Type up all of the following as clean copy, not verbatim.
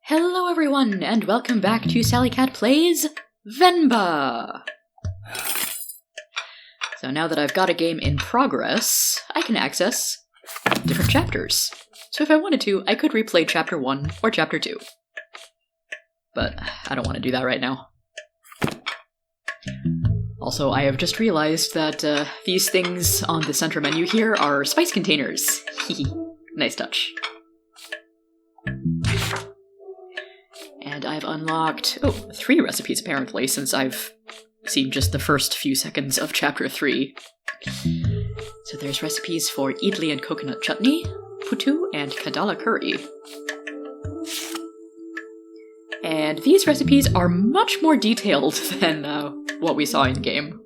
Hello everyone, and welcome back to Sally Cat Plays Venba! So now that I've got a game in progress, I can access different chapters. So if I wanted to, I could replay Chapter 1 or Chapter 2. But I don't want to do that right now. Also, I have just realized that these things on the center menu here are spice containers. Hehe. Nice touch. And I've unlocked, 3 recipes apparently, since I've seen just the first few seconds of Chapter 3. So there's recipes for idli and coconut chutney, putu, and kadala curry. And these recipes are much more detailed than what we saw in-game.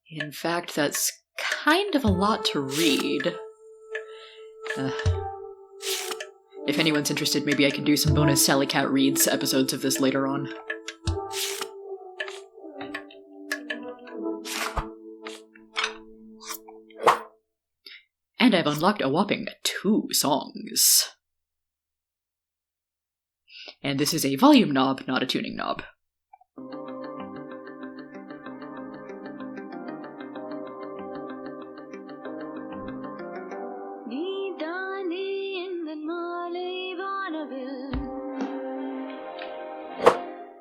In fact, that's kind of a lot to read. If anyone's interested, maybe I can do some bonus Sally Cat Reads episodes of this later on. And I've unlocked a whopping 2 songs. And this is a volume knob, not a tuning knob.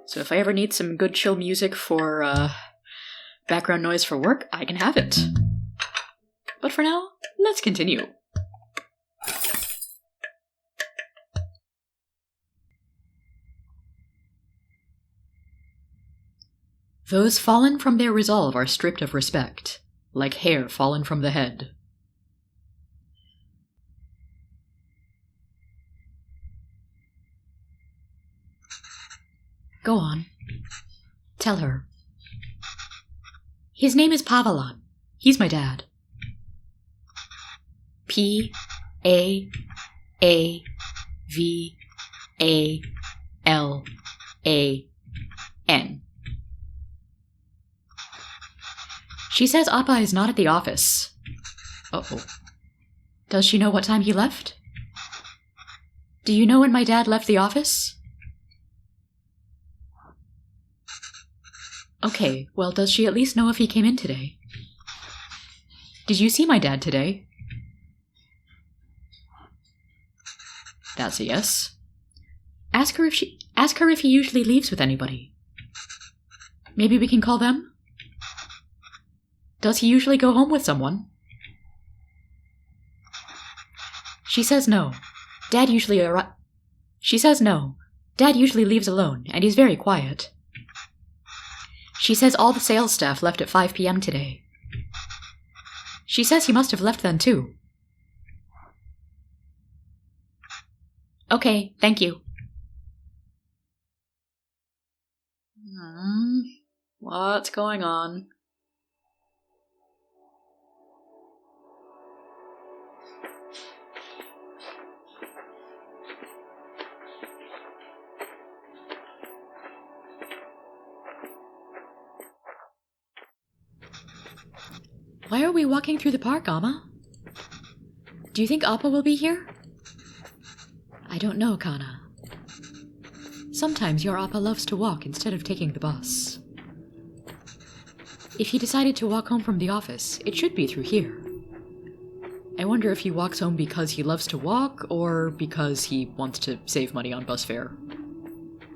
So if I ever need some good chill music for background noise for work, I can have it. But for now, let's continue. Those fallen from their resolve are stripped of respect, like hair fallen from the head. Go on. Tell her. His name is Pavalon. He's my dad. P-A-A-V-A-L-A-N. She says Appa is not at the office. Uh-oh. Does she know what time he left? Do you know when my dad left the office? Okay, well, does she at least know if he came in today? Did you see my dad today? That's a yes. Ask her if he usually leaves with anybody. Maybe we can call them? Does he usually go home with someone? She says no. She says no. Dad usually leaves alone, and he's very quiet. She says all the sales staff left at 5 p.m. today. She says he must have left then too. Okay, thank you. What's going on? Why are we walking through the park, Amma? Do you think Appa will be here? I don't know, Kana. Sometimes your Appa loves to walk instead of taking the bus. If he decided to walk home from the office, it should be through here. I wonder if he walks home because he loves to walk, or because he wants to save money on bus fare.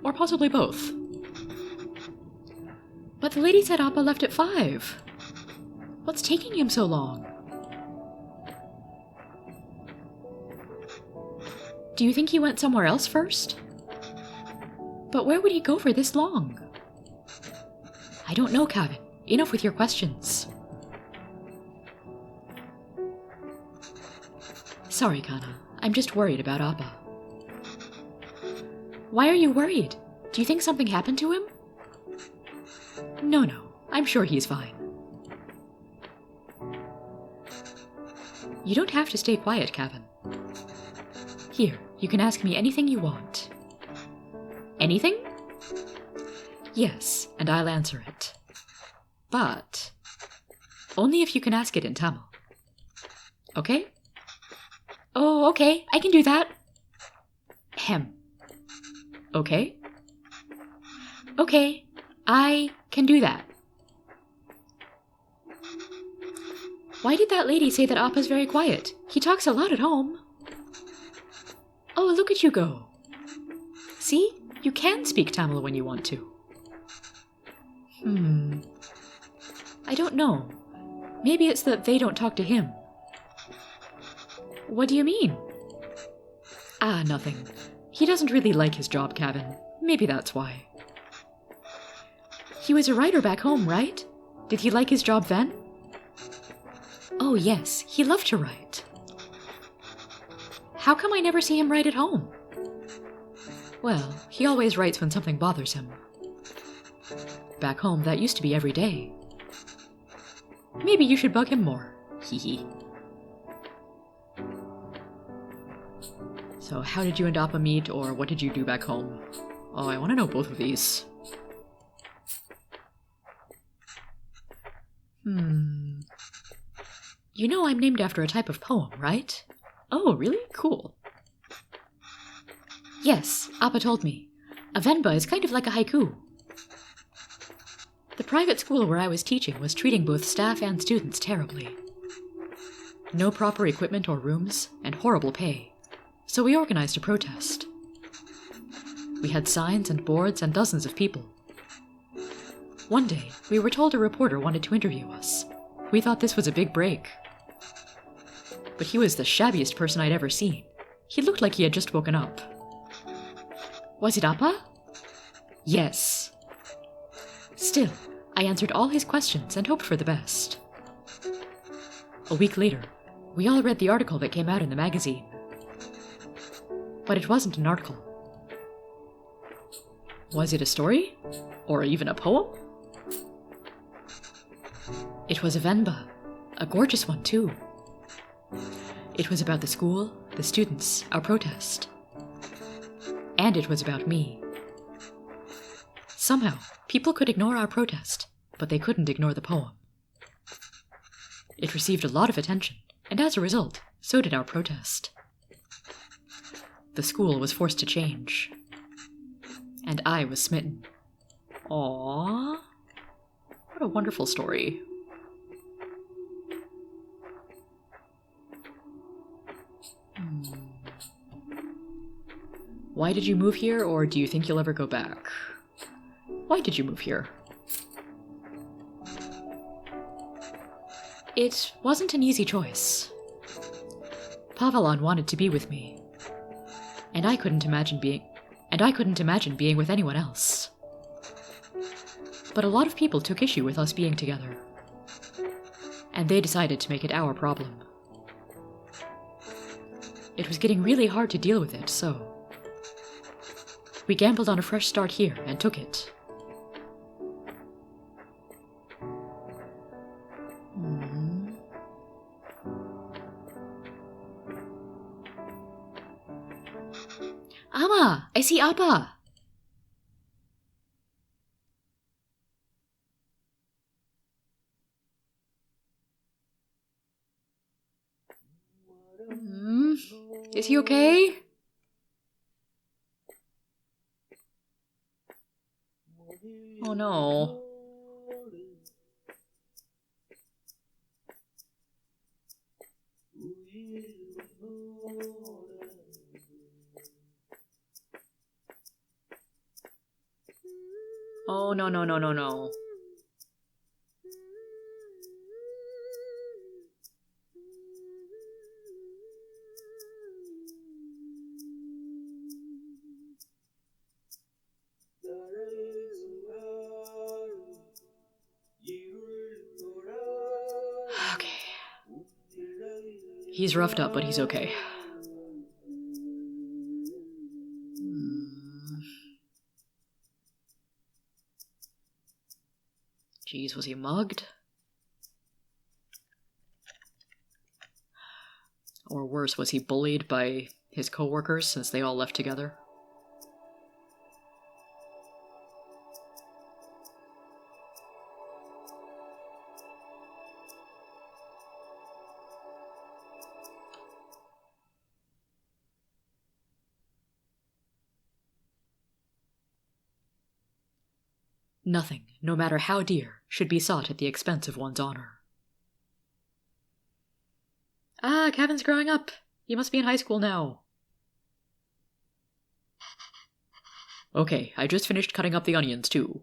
Or possibly both. But the lady said Appa left at 5. What's taking him so long? Do you think he went somewhere else first? But where would he go for this long? I don't know, Kevin. Enough with your questions. Sorry, Kana. I'm just worried about Appa. Why are you worried? Do you think something happened to him? No, I'm sure he's fine. You don't have to stay quiet, Kevin. Here, you can ask me anything you want. Anything? Yes, and I'll answer it. But only if you can ask it in Tamil. Okay? Oh, okay, I can do that. Hem. Okay? Okay, I can do that. Why did that lady say that Appa's very quiet? He talks a lot at home. Oh, look at you go. See? You can speak Tamil when you want to. I don't know. Maybe it's that they don't talk to him. What do you mean? Ah, nothing. He doesn't really like his job, Kevin. Maybe that's why. He was a writer back home, right? Did he like his job then? Oh, yes. He loved to write. How come I never see him write at home? Well, he always writes when something bothers him. Back home, that used to be every day. Maybe you should bug him more. Hee hee. So how did you and Appa meet, or what did you do back home? Oh, I want to know both of these. You know I'm named after a type of poem, right? Oh, really? Cool. Yes, Appa told me. A Venba is kind of like a haiku. The private school where I was teaching was treating both staff and students terribly. No proper equipment or rooms, and horrible pay. So we organized a protest. We had signs and boards and dozens of people. One day, we were told a reporter wanted to interview us. We thought this was a big break. But he was the shabbiest person I'd ever seen. He looked like he had just woken up. Was it Appa? Yes. Still, I answered all his questions and hoped for the best. A week later, we all read the article that came out in the magazine. But it wasn't an article. Was it a story? Or even a poem? It was a Venba, a gorgeous one too. It was about the school, the students, our protest. And it was about me. Somehow, people could ignore our protest, but they couldn't ignore the poem. It received a lot of attention, and as a result, so did our protest. The school was forced to change. And I was smitten. Aww. What a wonderful story. Why did you move here, or do you think you'll ever go back? Why did you move here? It wasn't an easy choice. Pavelan wanted to be with me, and I couldn't imagine being with anyone else. But a lot of people took issue with us being together, and they decided to make it our problem. It was getting really hard to deal with it, so we gambled on a fresh start here and took it. Amma! I see Appa! Is he okay? Oh no. Oh no no no no no. Okay. He's roughed up, but he's okay. Jeez, was he mugged? Or worse, was he bullied by his coworkers since they all left together? Nothing, no matter how dear, should be sought at the expense of one's honor. Ah, Kevin's growing up. He must be in high school now. Okay, I just finished cutting up the onions, too.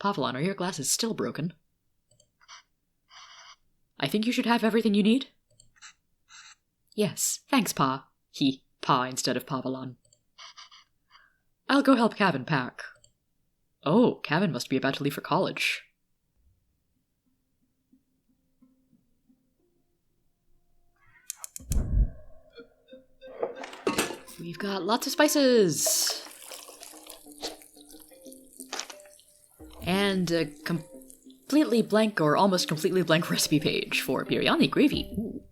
Pavlon, are your glasses still broken? I think you should have everything you need. Yes, thanks, Pa. Pa instead of Pavlon. I'll go help Kevin pack. Oh, Kevin must be about to leave for college. We've got lots of spices! And a completely blank or almost completely blank recipe page for biryani gravy. Ooh.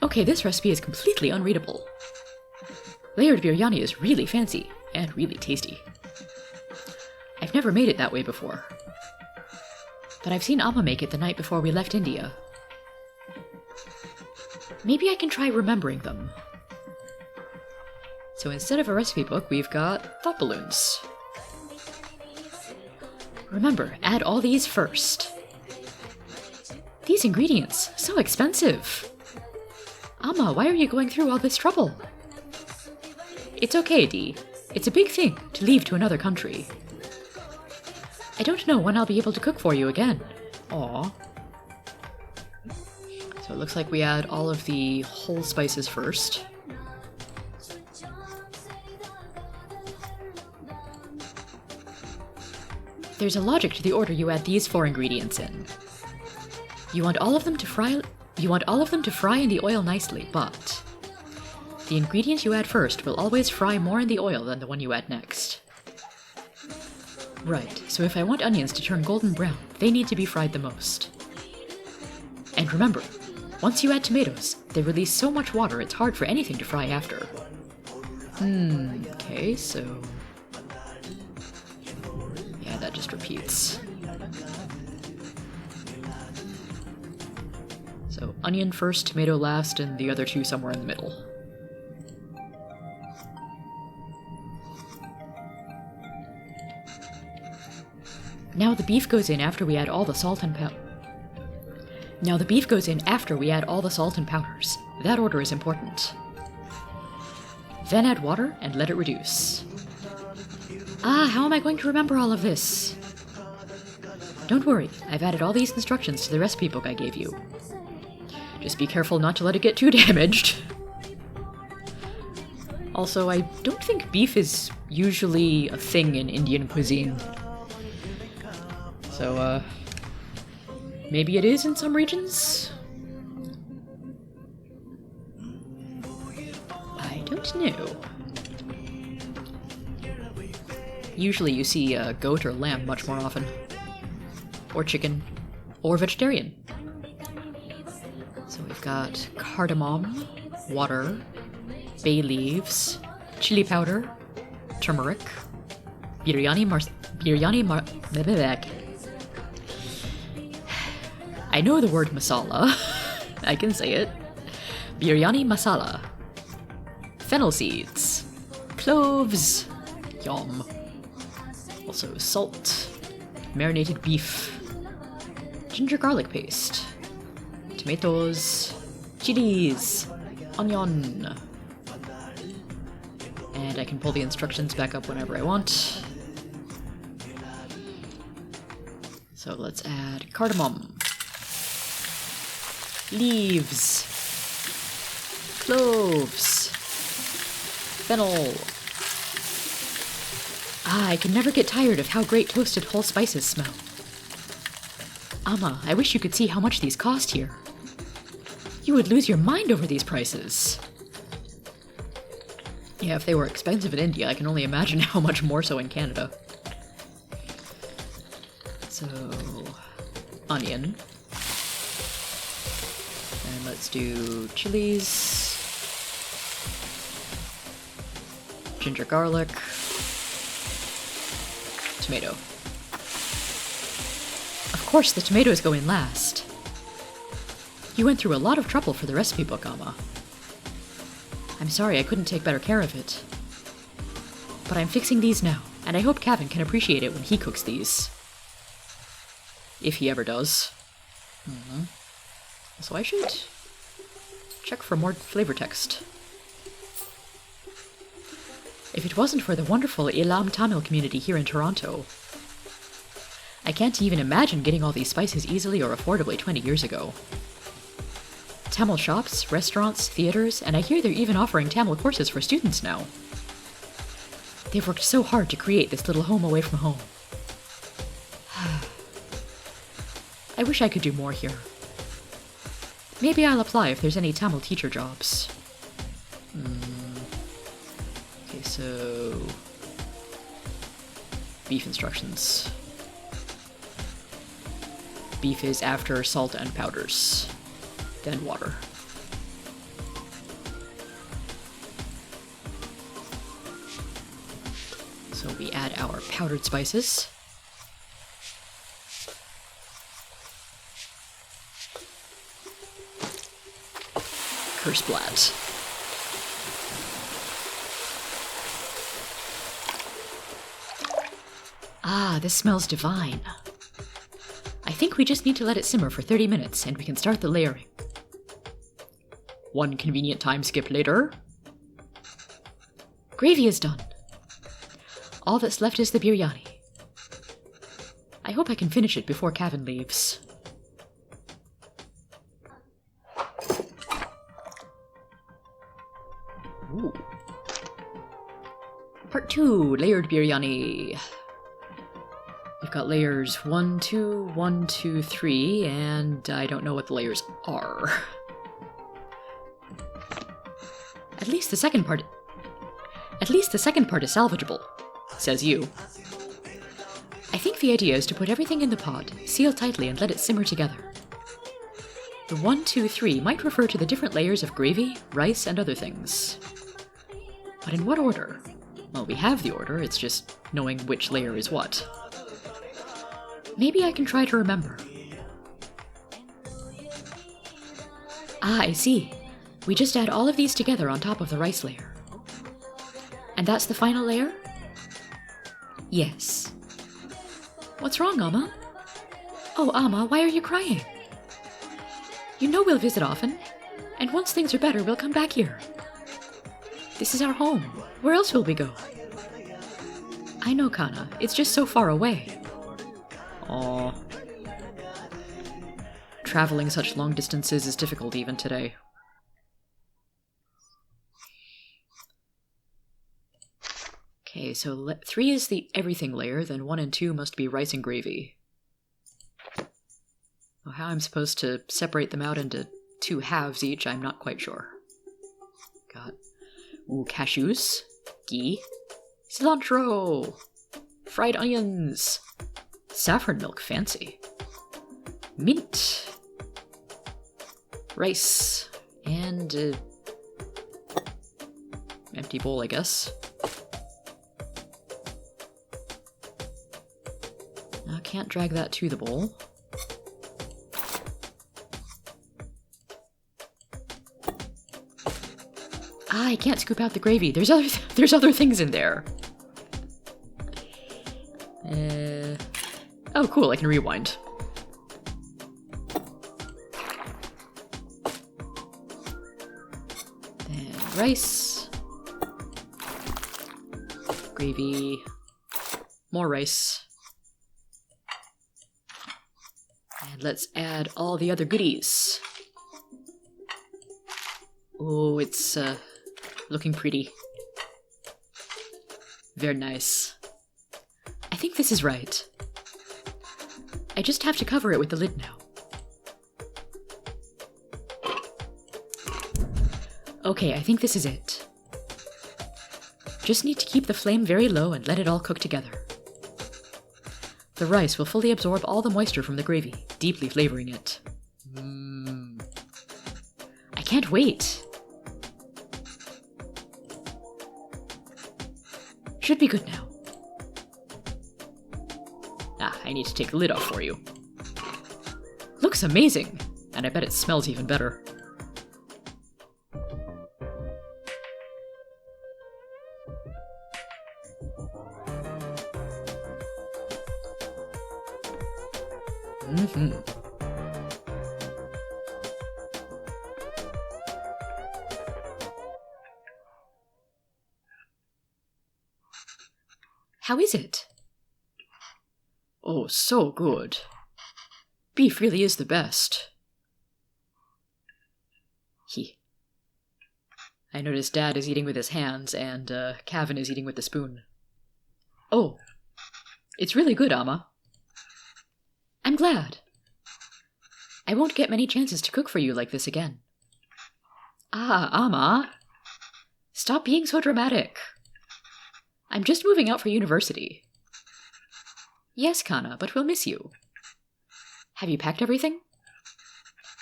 Okay, this recipe is completely unreadable. Layered biryani is really fancy and really tasty. I've never made it that way before. But I've seen Amma make it the night before we left India. Maybe I can try remembering them. So instead of a recipe book, we've got thought balloons. Remember, add all these first. These ingredients, so expensive. Amma, why are you going through all this trouble? It's okay, Dee. It's a big thing to leave to another country. I don't know when I'll be able to cook for you again. Aww. So it looks like we add all of the whole spices first. There's a logic to the order you add these 4 ingredients in. You want all of them to fry in the oil nicely, but the ingredient you add first will always fry more in the oil than the one you add next. Right, so if I want onions to turn golden brown, they need to be fried the most. And remember, once you add tomatoes, they release so much water it's hard for anything to fry after. Okay, so... yeah, that just repeats. So, onion first, tomato last, and the other 2 somewhere in the middle. Now the beef goes in after we add all the salt and powders. That order is important. Then add water and let it reduce. Ah, how am I going to remember all of this? Don't worry, I've added all these instructions to the recipe book I gave you. Just be careful not to let it get too damaged. Also, I don't think beef is usually a thing in Indian cuisine. So, maybe it is in some regions? I don't know. Usually you see goat or lamb much more often. Or chicken. Or vegetarian. So we've got cardamom, water, bay leaves, chili powder, turmeric, I know the word masala. I can say it. Biryani masala. Fennel seeds. Cloves. Yum. Also salt. Marinated beef. Ginger garlic paste. Tomatoes. Chilies. Onion. And I can pull the instructions back up whenever I want. So let's add cardamom. Leaves. Cloves. Fennel. Ah, I can never get tired of how great toasted whole spices smell. Amma, I wish you could see how much these cost here. You would lose your mind over these prices. Yeah, if they were expensive in India, I can only imagine how much more so in Canada. So, onion. And let's do chilies. Ginger garlic. Tomato. Of course, the tomatoes go in last. You went through a lot of trouble for the recipe book, Amma. I'm sorry I couldn't take better care of it. But I'm fixing these now. And I hope Kevin can appreciate it when he cooks these. If he ever does. So I should check for more flavor text. If it wasn't for the wonderful Ilam Tamil community here in Toronto, I can't even imagine getting all these spices easily or affordably 20 years ago. Tamil shops, restaurants, theaters, and I hear they're even offering Tamil courses for students now. They've worked so hard to create this little home away from home. I wish I could do more here. Maybe I'll apply if there's any Tamil teacher jobs. Okay, so... beef instructions. Beef is after salt and powders. Then water. So we add our powdered spices. Kursblatt. Ah, this smells divine. I think we just need to let it simmer for 30 minutes and we can start the layering. One convenient time skip later. Gravy is done. All that's left is the biryani. I hope I can finish it before Kevin leaves. Ooh. Part 2, layered biryani. We've got layers 1, 2, 1, 2, 3, and I don't know what the layers are. At least the second part is salvageable, says you. I think the idea is to put everything in the pot, seal tightly, and let it simmer together. The 1, 2, 3 might refer to the different layers of gravy, rice, and other things. But in what order? Well, we have the order, it's just knowing which layer is what. Maybe I can try to remember. Ah, I see. We just add all of these together on top of the rice layer. And that's the final layer? Yes. What's wrong, Amma? Oh, Amma, why are you crying? You know we'll visit often, and once things are better, we'll come back here. This is our home. Where else will we go? I know, Kana. It's just so far away. Aww. Traveling such long distances is difficult even today. Okay, so 3 is the everything layer, then 1 and 2 must be rice and gravy. Well, how I'm supposed to separate them out into 2 halves each, I'm not quite sure. Got cashews, ghee, cilantro, fried onions, saffron milk, fancy, mint, rice, and empty bowl, I guess. I can't drag that to the bowl. Ah, I can't scoop out the gravy. There's other things in there. Oh, cool, I can rewind. Then rice. Gravy. More rice. And let's add all the other goodies. Oh, it's looking pretty. Very nice. I think this is right. I just have to cover it with the lid now. Okay, I think this is it. Just need to keep the flame very low and let it all cook together. The rice will fully absorb all the moisture from the gravy, deeply flavoring it. I can't wait! Should be good now. Ah, I need to take the lid off for you. Looks amazing! And I bet it smells even better. Mm-hmm. How is it? Oh, so good. Beef really is the best. I notice Dad is eating with his hands, and Kevin is eating with the spoon. Oh, it's really good, Amma. I'm glad. I won't get many chances to cook for you like this again. Ah, Amma. Stop being so dramatic. I'm just moving out for university. Yes, Kana, but we'll miss you. Have you packed everything?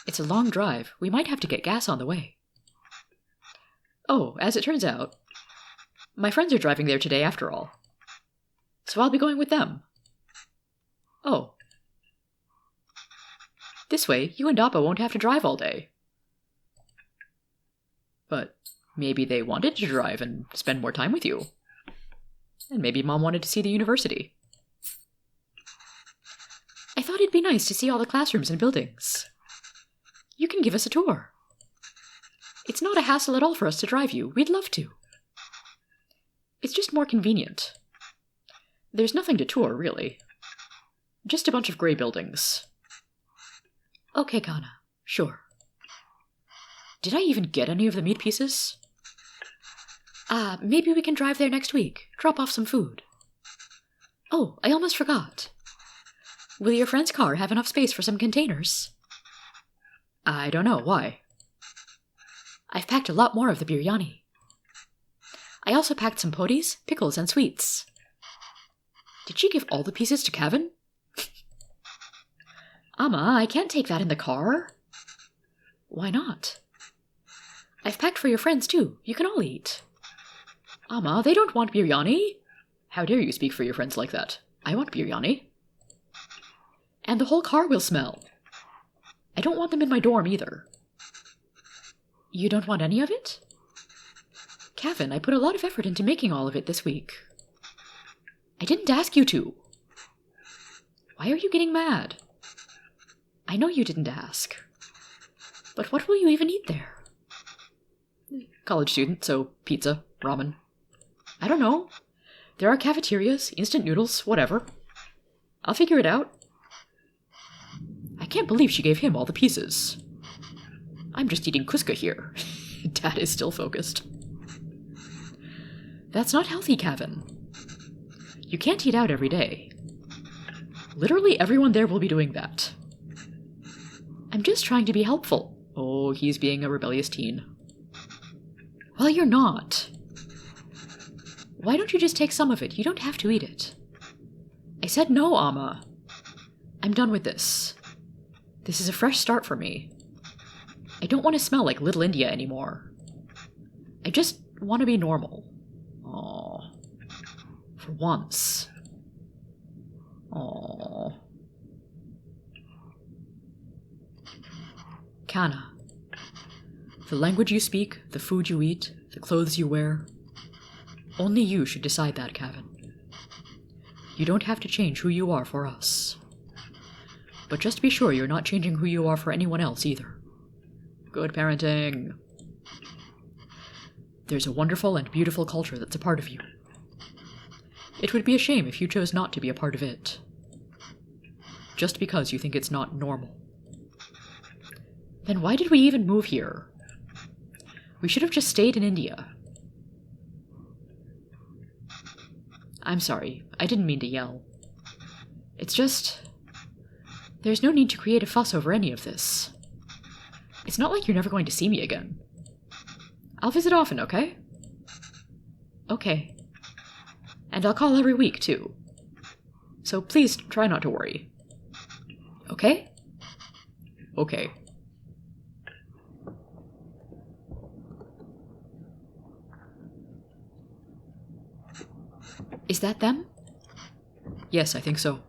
It's a long drive. We might have to get gas on the way. Oh, as it turns out, my friends are driving there today after all. So I'll be going with them. Oh. This way, you and Appa won't have to drive all day. But maybe they wanted to drive and spend more time with you. And maybe Mom wanted to see the university. I thought it'd be nice to see all the classrooms and buildings. You can give us a tour. It's not a hassle at all for us to drive you. We'd love to. It's just more convenient. There's nothing to tour, really. Just a bunch of grey buildings. Okay, Kana. Sure. Did I even get any of the meat pieces? Maybe we can drive there next week. Drop off some food. Oh, I almost forgot. Will your friend's car have enough space for some containers? I don't know. Why? I've packed a lot more of the biryani. I also packed some podis, pickles, and sweets. Did she give all the pieces to Kevin? Amma, I can't take that in the car. Why not? I've packed for your friends too. You can all eat. Amma, they don't want biryani. How dare you speak for your friends like that? I want biryani. And the whole car will smell. I don't want them in my dorm either. You don't want any of it? Kevin, I put a lot of effort into making all of it this week. I didn't ask you to. Why are you getting mad? I know you didn't ask. But what will you even eat there? College student, so pizza, ramen. I don't know. There are cafeterias, instant noodles, whatever. I'll figure it out. I can't believe she gave him all the pieces. I'm just eating Kuska here. Dad is still focused. That's not healthy, Kevin. You can't eat out every day. Literally everyone there will be doing that. I'm just trying to be helpful. Oh, he's being a rebellious teen. Well, you're not. Why don't you just take some of it? You don't have to eat it. I said no, Amma. I'm done with this. This is a fresh start for me. I don't want to smell like Little India anymore. I just want to be normal. Aww. For once. Aww. Kana. The language you speak, the food you eat, the clothes you wear. Only you should decide that, Kevin. You don't have to change who you are for us. But just be sure you're not changing who you are for anyone else either. Good parenting. There's a wonderful and beautiful culture that's a part of you. It would be a shame if you chose not to be a part of it. Just because you think it's not normal. Then why did we even move here? We should have just stayed in India. I'm sorry, I didn't mean to yell. It's just... there's no need to create a fuss over any of this. It's not like you're never going to see me again. I'll visit often, okay? Okay. And I'll call every week, too. So please try not to worry. Okay? Okay. Is that them? Yes, I think so.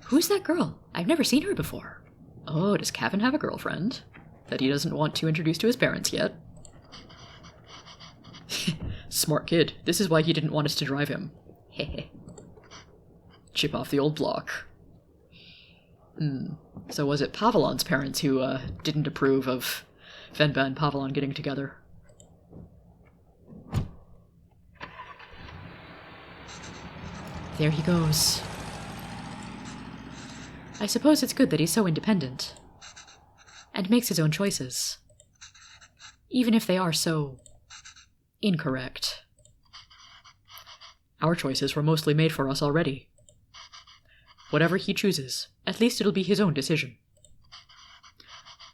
Who's that girl? I've never seen her before. Oh, does Kevin have a girlfriend that he doesn't want to introduce to his parents yet? Smart kid. This is why he didn't want us to drive him. Hehe. Chip off the old block. So was it Pavilon's parents who didn't approve of Venba and Pavilon getting together? There he goes. I suppose it's good that he's so independent. And makes his own choices. Even if they are so incorrect. Our choices were mostly made for us already. Whatever he chooses, at least it'll be his own decision.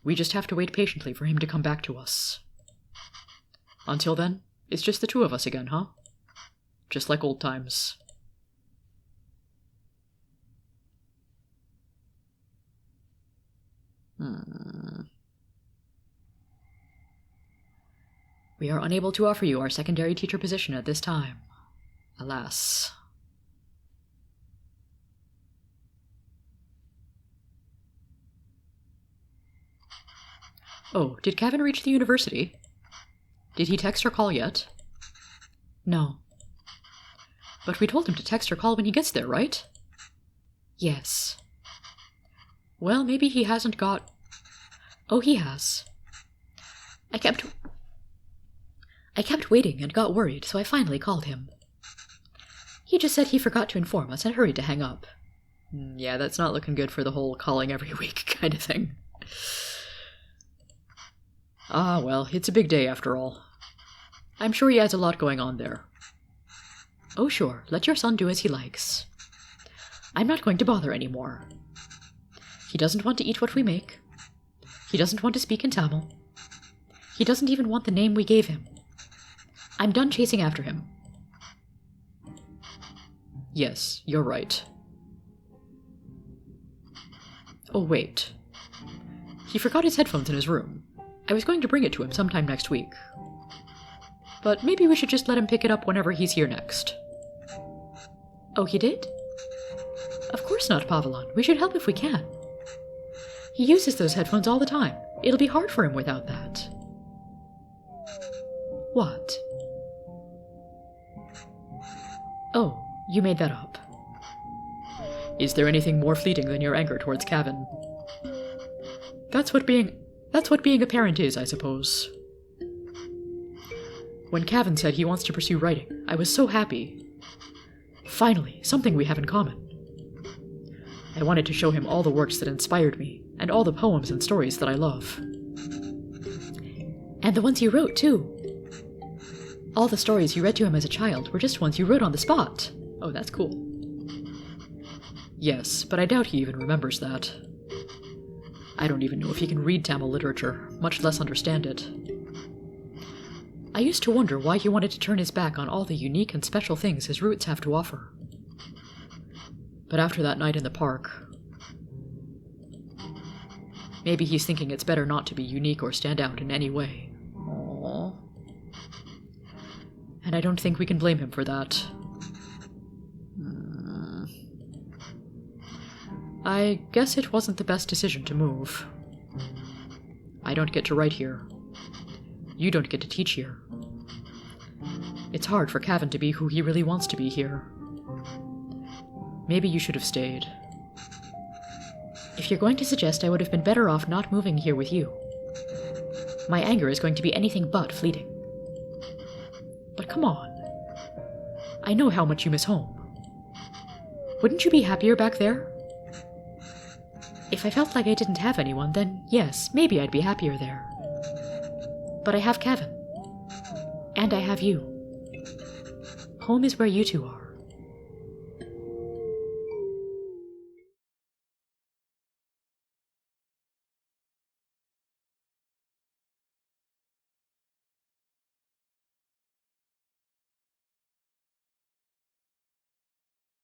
We just have to wait patiently for him to come back to us. Until then, it's just the two of us again, huh? Just like old times. We are unable to offer you our secondary teacher position at this time. Alas. Oh, did Kevin reach the university? Did he text or call yet? No. But we told him to text or call when he gets there, right? Yes. Well, maybe he hasn't got... Oh, he has. I kept waiting and got worried, so I finally called him. He just said he forgot to inform us and hurried to hang up. Yeah, that's not looking good for the whole calling every week kind of thing. Ah, well, it's a big day after all. I'm sure he has a lot going on there. Oh, sure, let your son do as he likes. I'm not going to bother anymore. He doesn't want to eat what we make. He doesn't want to speak in Tamil. He doesn't even want the name we gave him. I'm done chasing after him. Yes, you're right. Oh, wait. He forgot his headphones in his room. I was going to bring it to him sometime next week. But maybe we should just let him pick it up whenever he's here next. Oh, he did? Of course not, Pavilon. We should help if we can. He uses those headphones all the time. It'll be hard for him without that. What? Oh, you made that up. Is there anything more fleeting than your anger towards Kevin? That's what being a parent is, I suppose. When Kevin said he wants to pursue writing, I was so happy. Finally, something we have in common. I wanted to show him all the works that inspired me, and all the poems and stories that I love. And the ones you wrote, too. All the stories you read to him as a child were just ones you wrote on the spot. Oh, that's cool. Yes, but I doubt he even remembers that. I don't even know if he can read Tamil literature, much less understand it. I used to wonder why he wanted to turn his back on all the unique and special things his roots have to offer. But after that night in the park, maybe he's thinking it's better not to be unique or stand out in any way. Aww. And I don't think we can blame him for that. I guess it wasn't the best decision to move. I don't get to write here. You don't get to teach here. It's hard for Kevin to be who he really wants to be here. Maybe you should have stayed. If you're going to suggest I would have been better off not moving here with you, my anger is going to be anything but fleeting. But come on. I know how much you miss home. Wouldn't you be happier back there? If I felt like I didn't have anyone, then yes, maybe I'd be happier there. But I have Kevin. And I have you. Home is where you two are.